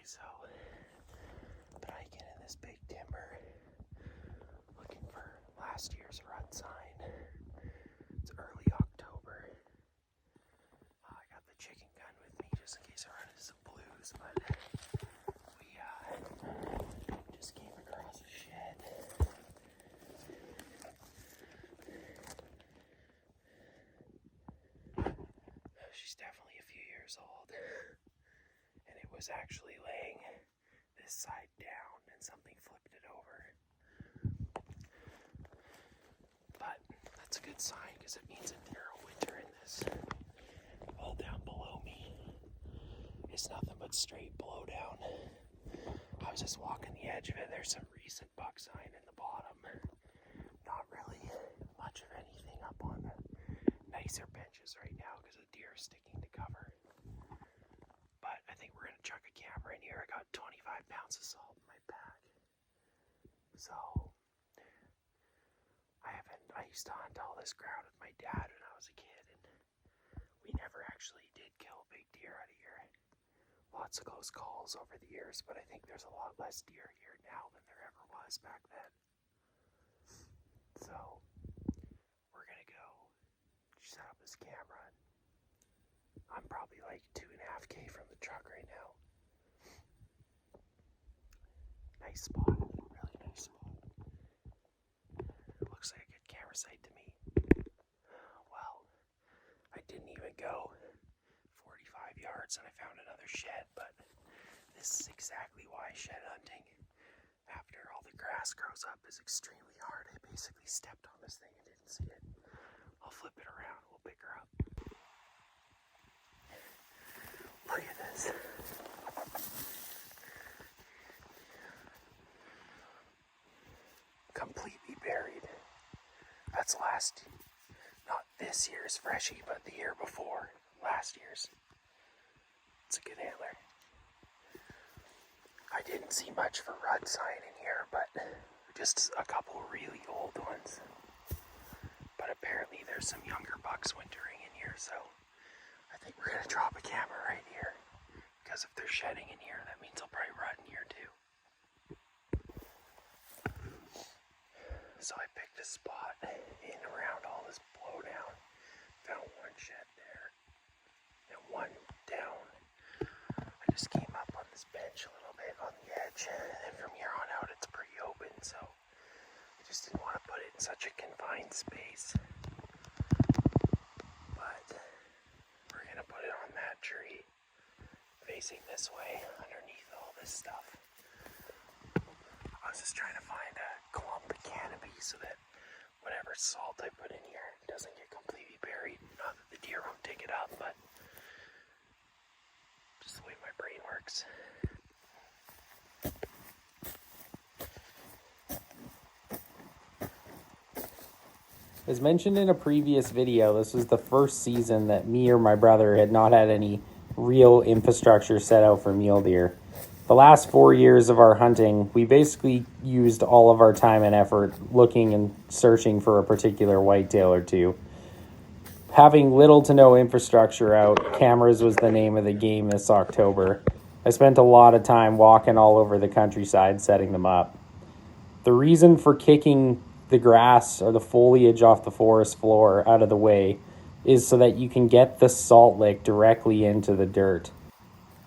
so been hiking in this big timber, looking for last year's rut sign. It's early October. I got the chicken gun with me just in case I run into some blues, but we just came across a shed. She's definitely a few years old, and it was actually laying this side down and something flipped it over. But that's a good sign because it means a narrow winter in this. All down below me is nothing but straight blow down. I was just walking the edge of it. There's some recent buck sign in the bottom. Not really much of anything up on the nicer benches right now because the deer are sticking to cover. But I think we're going to chuck a camera in here. I got 25 pounds of salt in my bag. So I used to hunt all this ground with my dad when I was a kid, and we never actually did kill a big deer out of here. Lots of close calls over the years, but I think there's a lot less deer here now than there ever was back then. So we're gonna go set up this camera. I'm probably like 2.5K from the truck right now. Nice spot, really nice spot. Looks like a good camera site to me. Well, I didn't even go 45 yards and I found another shed, but this is exactly why shed hunting, after all the grass grows up, is extremely hard. I basically stepped on this thing and didn't see it. I'll flip it around, we'll pick her up. Look at this. Completely buried. That's not this year's freshie, but the year before, last year's. It's a good antler. I didn't see much for rut sign in here, but just a couple really old ones. But apparently there's some younger bucks wintering in here, so I think we're gonna drop a camera right here. Because if they're shedding in here, that means they'll probably rut in here too. So I picked a spot in around all this blowdown. Found one shed there and one down. I just came up on this bench a little bit on the edge, and from here on out it's pretty open, so I just didn't want to put it in such a confined space. But we're gonna put it on that tree facing this way underneath all this stuff. I was just trying to find a clump of canopy so that whatever salt I put in here doesn't get completely buried. Not that the deer won't dig it up, but just the way my brain works. As mentioned in a previous video, this was the first season that me or my brother had not had any real infrastructure set out for mule deer. The last 4 years of our hunting, we basically used all of our time and effort looking and searching for a particular whitetail or two. Having little to no infrastructure out, cameras was the name of the game this October. I spent a lot of time walking all over the countryside setting them up. The reason for kicking the grass or the foliage off the forest floor out of the way is so that you can get the salt lick directly into the dirt.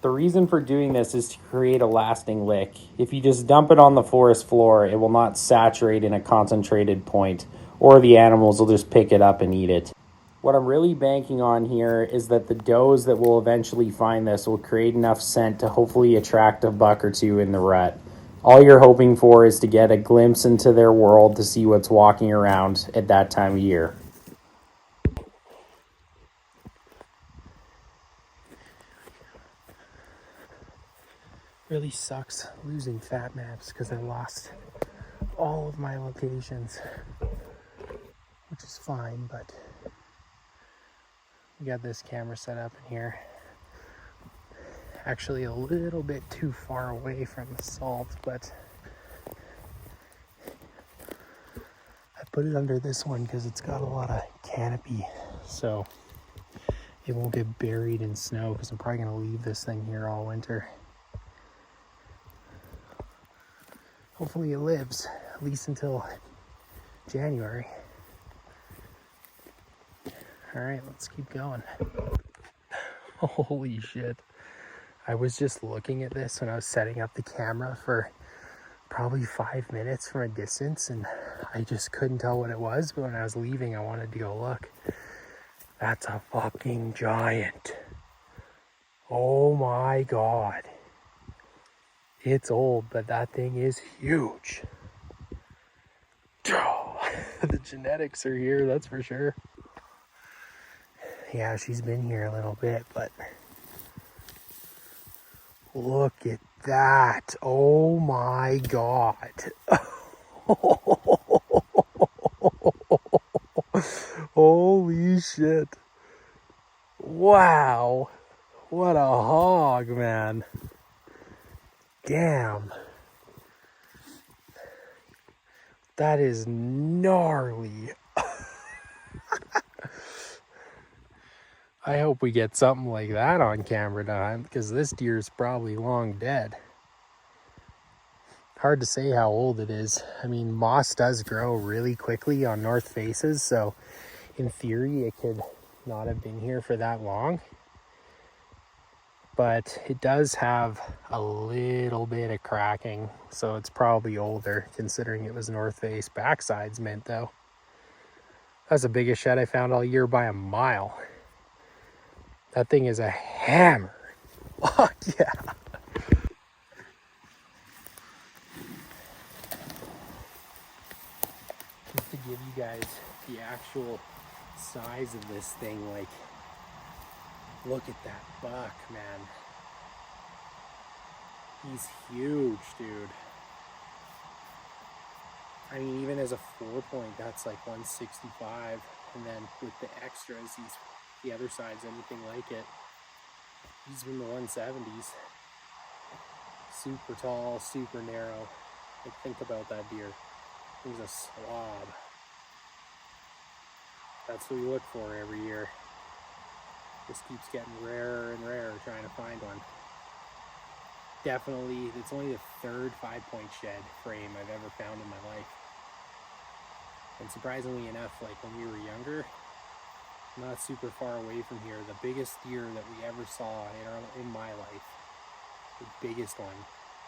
The reason for doing this is to create a lasting lick. If you just dump it on the forest floor, it will not saturate in a concentrated point, or the animals will just pick it up and eat it. What I'm really banking on here is that the does that will eventually find this will create enough scent to hopefully attract a buck or two in the rut. All you're hoping for is to get a glimpse into their world to see what's walking around at that time of year. Really sucks losing fat maps because I lost all of my locations, which is fine, but we got this camera set up in here. Actually a little bit too far away from the salt, but I put it under this one because it's got a lot of canopy, so it won't get buried in snow, because I'm probably going to leave this thing here all winter. Hopefully it lives, at least until January. All right, let's keep going. Holy shit. I was just looking at this when I was setting up the camera for probably 5 minutes from a distance, and I just couldn't tell what it was, but when I was leaving, I wanted to go look. That's a fucking giant. Oh my God. It's old, but that thing is huge. The genetics are here, that's for sure. Yeah, she's been here a little bit, but look at that. Oh my God. Holy shit. Wow. What a hog, man. Damn. That is gnarly. I hope we get something like that on camera time, because this deer's probably long dead. Hard to say how old it is. I mean, moss does grow really quickly on north faces, so in theory it could not have been here for that long. But it does have a little bit of cracking, so it's probably older considering it was north face. Backside's mint though. That's the biggest shed I found all year by a mile. That thing is a hammer. Fuck yeah. Just to give you guys the actual size of this thing, like, look at that buck, man. He's huge, dude. I mean, even as a 4-point, that's like 165. And then with the extras, the other side's anything like it. He's in the 170s. Super tall, super narrow. Like, think about that deer. He's a slob. That's what we look for every year. Just keeps getting rarer and rarer trying to find one. Definitely, it's only the third 5-point shed frame I've ever found in my life. And surprisingly enough, like when we were younger, not super far away from here, the biggest deer that we ever saw in my life, the biggest one,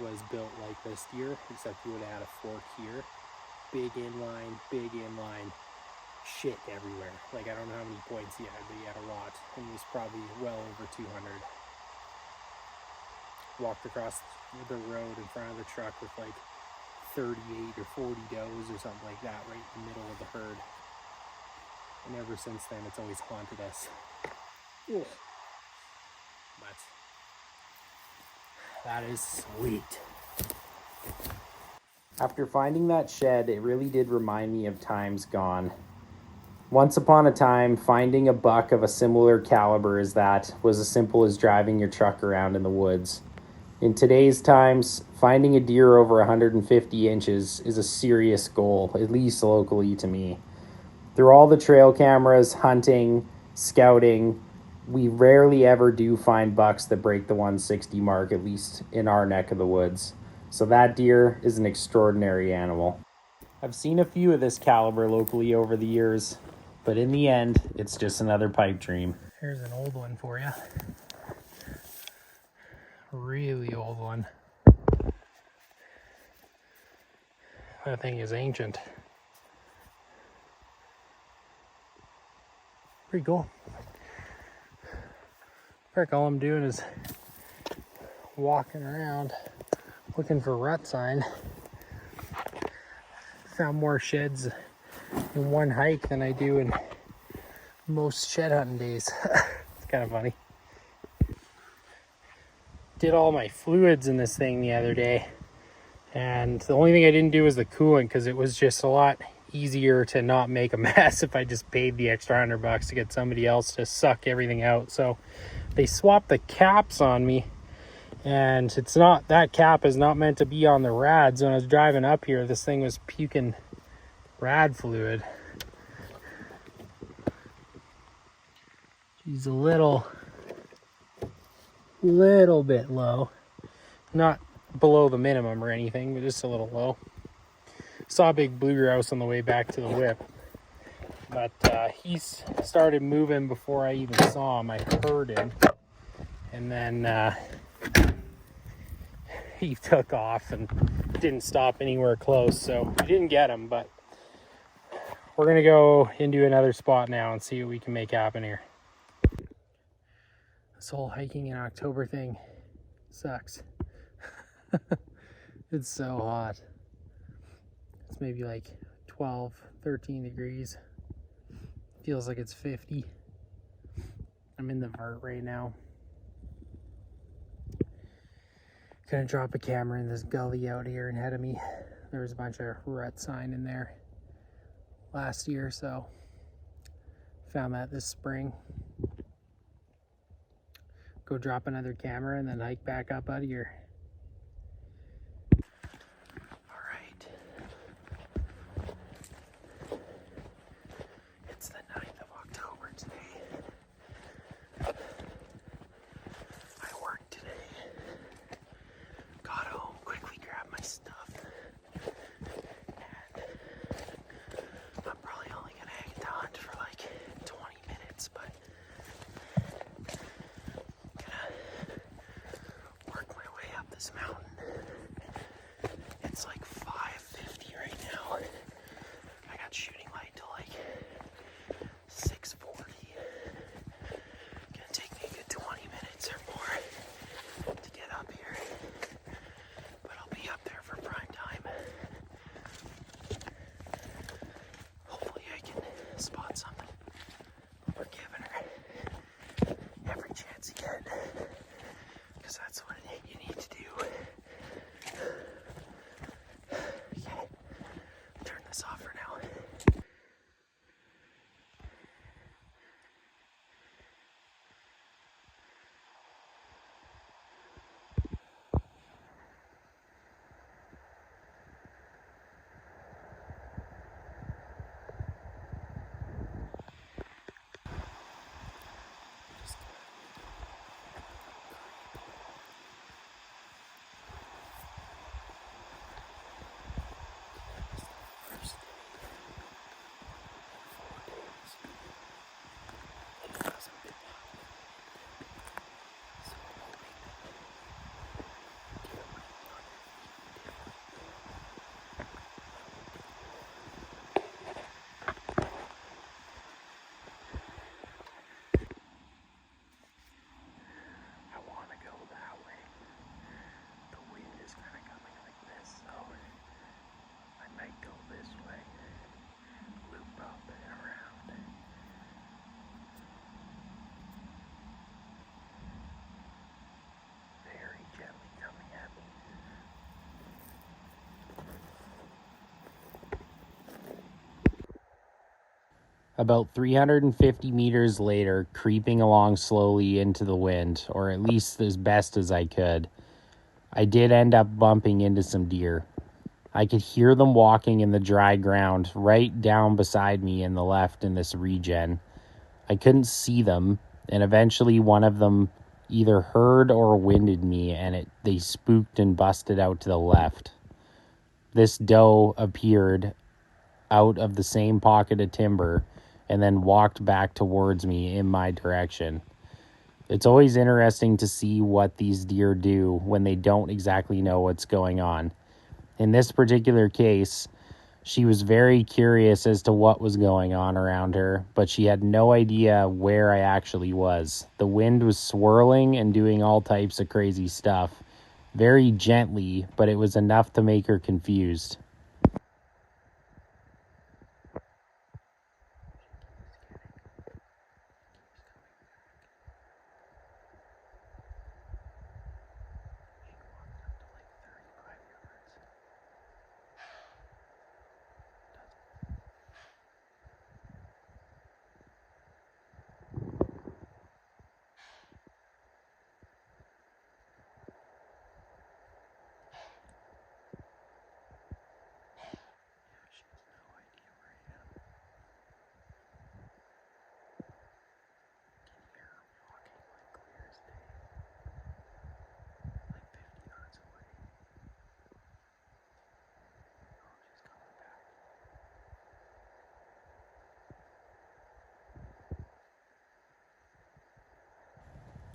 was built like this deer, except he would have had a fork here. Big inline, shit everywhere. Like, I don't know how many points he had, but he had a lot. And he was probably well over 200. Walked across the road in front of the truck with like 38 or 40 does or something like that right in the middle of the herd. And ever since then, it's always haunted us. Ugh. But that is sweet. After finding that shed, it really did remind me of times gone. Once upon a time, finding a buck of a similar caliber as that was as simple as driving your truck around in the woods. In today's times, finding a deer over 150 inches is a serious goal, at least locally to me. Through all the trail cameras, hunting, scouting, we rarely ever do find bucks that break the 160 mark, at least in our neck of the woods. So that deer is an extraordinary animal. I've seen a few of this caliber locally over the years, but in the end, it's just another pipe dream. Here's an old one for you. Really old one. That thing is ancient. Pretty cool. Frick, all I'm doing is walking around looking for rut sign. Found more sheds in one hike than I do in most shed hunting days. It's kind of funny. Did all my fluids in this thing the other day, and the only thing I didn't do was the coolant, because it was just a lot easier to not make a mess if I just paid the extra $100 to get somebody else to suck everything out. So they swapped the caps on me, and it's not, that cap is not meant to be on the rads. When I was driving up here, this thing was puking rad fluid. She's a little bit low. Not below the minimum or anything, but just a little low. Saw a big blue grouse on the way back to the whip, but he's started moving before I even saw him. I heard him, and then he took off and didn't stop anywhere close, so we didn't get him, but we're gonna go into another spot now and see what we can make happen here. This whole hiking in October thing sucks. It's so hot. It's maybe like 12, 13 degrees. Feels like it's 50. I'm in the vert right now. Gonna drop a camera in this gully out here ahead of me. There was a bunch of rut sign in there last year, so found that this spring. Go drop another camera and then hike back up out of here. All right. It's the 9th of October today. I worked today. Got home, quickly grabbed my stuff. I'm probably only gonna hang to hunt for like 20 minutes, but I'm gonna work my way up this mountain. It's like 5:50 right now. I got shooting light till like 6:40. Gonna take me a good 20 minutes or more to get up here, but I'll be up there for prime time. Hopefully I can spot something. We're giving her every chance you get, because that's what you need to do. Okay, turn this off for now. About 350 meters later, creeping along slowly into the wind, or at least as best as I could, I did end up bumping into some deer. I could hear them walking in the dry ground right down beside me in the left in this regen. I couldn't see them, and eventually one of them either heard or winded me, and they spooked and busted out to the left. This doe appeared out of the same pocket of timber and then walked back towards me in my direction. It's always interesting to see what these deer do when they don't exactly know what's going on. In this particular case, she was very curious as to what was going on around her, but she had no idea where I actually was. The wind was swirling and doing all types of crazy stuff, very gently, but it was enough to make her confused.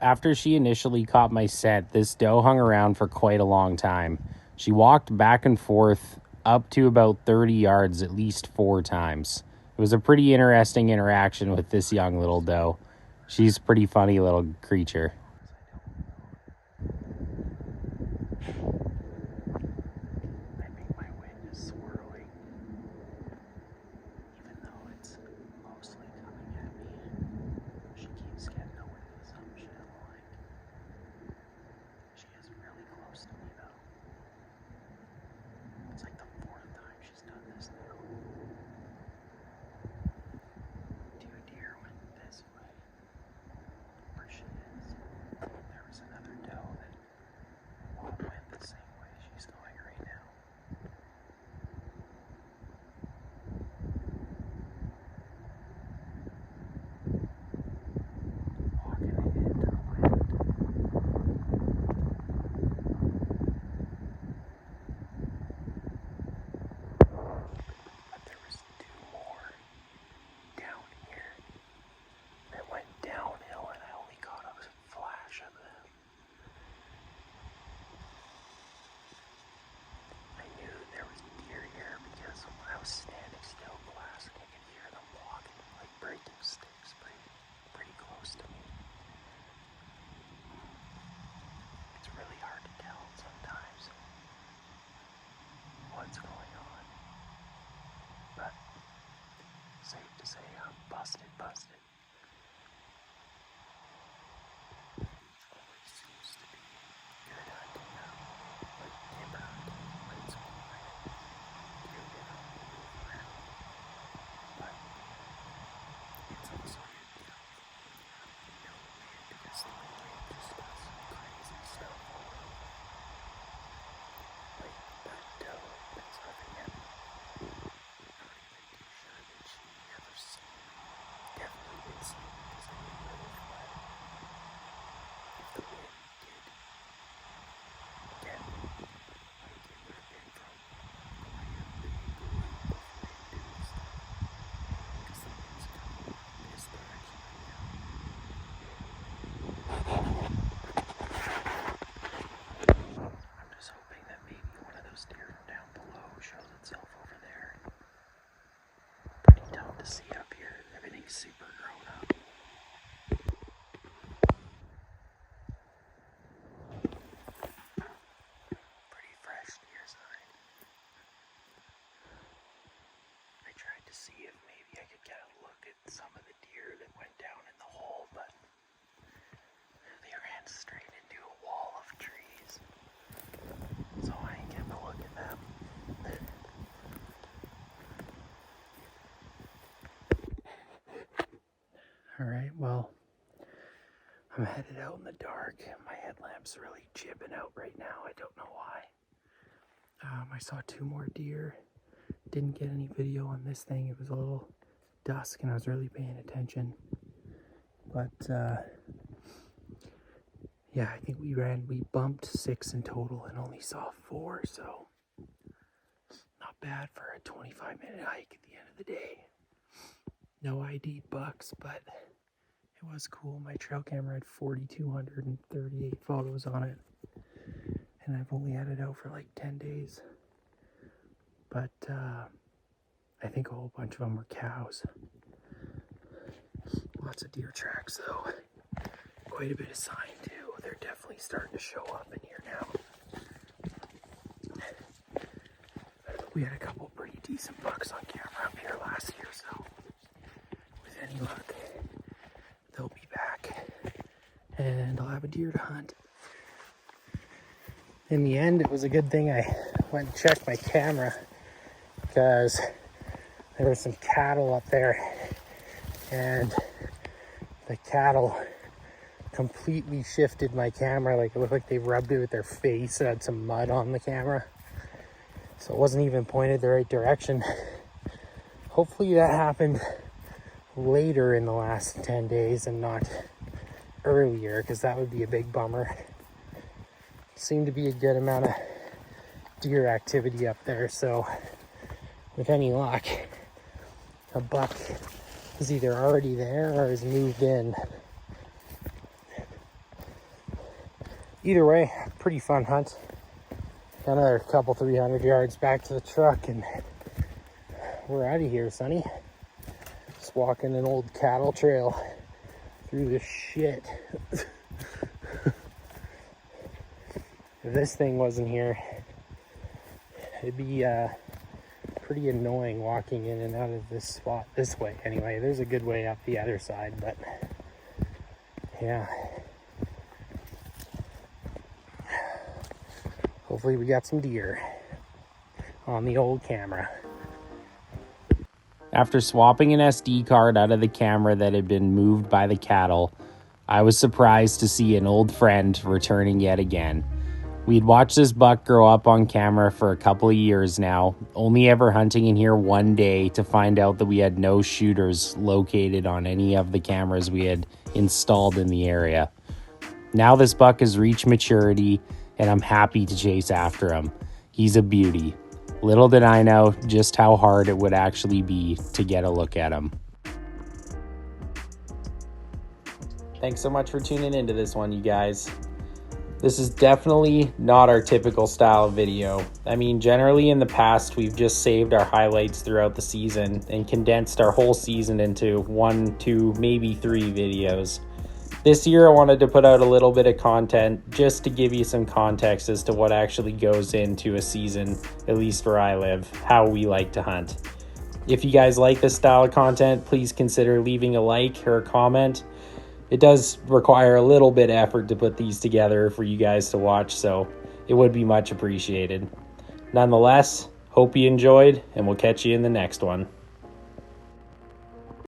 After she initially caught my scent, this doe hung around for quite a long time. She walked back and forth up to about 30 yards at least 4 times. It was a pretty interesting interaction with this young little doe. She's a pretty funny little creature. I think my wind is swirling, even though it's mostly coming at me. She keeps getting away with some shit like. She is really close to me though. It's like the 4th time she's done this now. 2 deer went this way, where she is. There was another doe that went the same way she's going right now. Walking into the wind. But there was 2 more down here that went downhill, and I only caught a flash of them. I knew there was deer here because when I was standing still glassing, I could hear them walking, like breaking sticks pretty close to me. It's really hard to tell sometimes what's going on. But safe to say I'm busted. Always seems to be good hunting now, like timber hunting when it's quiet. Deer get up and move around. But it's also good to have no wind because the wind just does crazy stuff all over. Like that doe that's huffing at me. Not even too sure that she ever seen me. Definitely did see me because I didn't really fled. If the wind did get me, like it would have been from quite a big group of wind instead. Because the wind's coming this direction right now. I'm just hoping that maybe one of those deer from down below shows itself over there. Pretty tough to see up here. Everything's super grown up. Pretty fresh deer sign. I tried to see if maybe I could get a look at some of the deer that went down in the hole, but they ran straight into a wall of trees. So I ain't getting a look at them. Alright, well, I'm headed out in the dark. My headlamp's really jibbing out right now. I don't know why. I saw 2 more deer. Didn't get any video on this thing. It was a little dusk and I was really paying attention. But yeah, I think we bumped 6 in total and only saw 4, so not bad for a 25-minute hike at the end of the day. No ID bucks, but it was cool. My trail camera had 4,238 photos on it, and I've only had it out for like 10 days. But I think a whole bunch of them were cows. Lots of deer tracks though. Quite a bit of sign too. They're definitely starting to show up in here now. We had a couple pretty decent bucks on camera up here last year, so with any luck, they'll be back and I'll have a deer to hunt. In the end, it was a good thing I went and checked my camera because there were some cattle up there and the cattle completely shifted my camera. Like it looked like they rubbed it with their face. It had some mud on the camera, so it wasn't even pointed the right direction. Hopefully that happened later in the last 10 days and not earlier, because that would be a big bummer. Seemed to be a good amount of deer activity up there, so with any luck, a buck is either already there or has moved in. either way, pretty fun hunt. Got another couple 300 yards back to the truck, and we're out of here, Sonny. Just walking an old cattle trail through this shit. If this thing wasn't here, it'd be pretty annoying walking in and out of this spot this way. Anyway, there's a good way up the other side, but yeah. Hopefully we got some deer on the old camera. After swapping an SD card out of the camera that had been moved by the cattle, I was surprised to see an old friend returning yet again. We'd watched this buck grow up on camera for a couple of years now, only ever hunting in here one day to find out that we had no shooters located on any of the cameras we had installed in the area. Now this buck has reached maturity, and I'm happy to chase after him. He's a beauty. Little did I know just how hard it would actually be to get a look at him. Thanks so much for tuning into this one, you guys. This is definitely not our typical style video. I mean, generally in the past, we've just saved our highlights throughout the season and condensed our whole season into 1, 2, maybe 3 videos. This year, I wanted to put out a little bit of content just to give you some context as to what actually goes into a season, at least where I live, how we like to hunt. If you guys like this style of content, please consider leaving a like or a comment. It does require a little bit of effort to put these together for you guys to watch, so it would be much appreciated. Nonetheless, hope you enjoyed, and we'll catch you in the next one.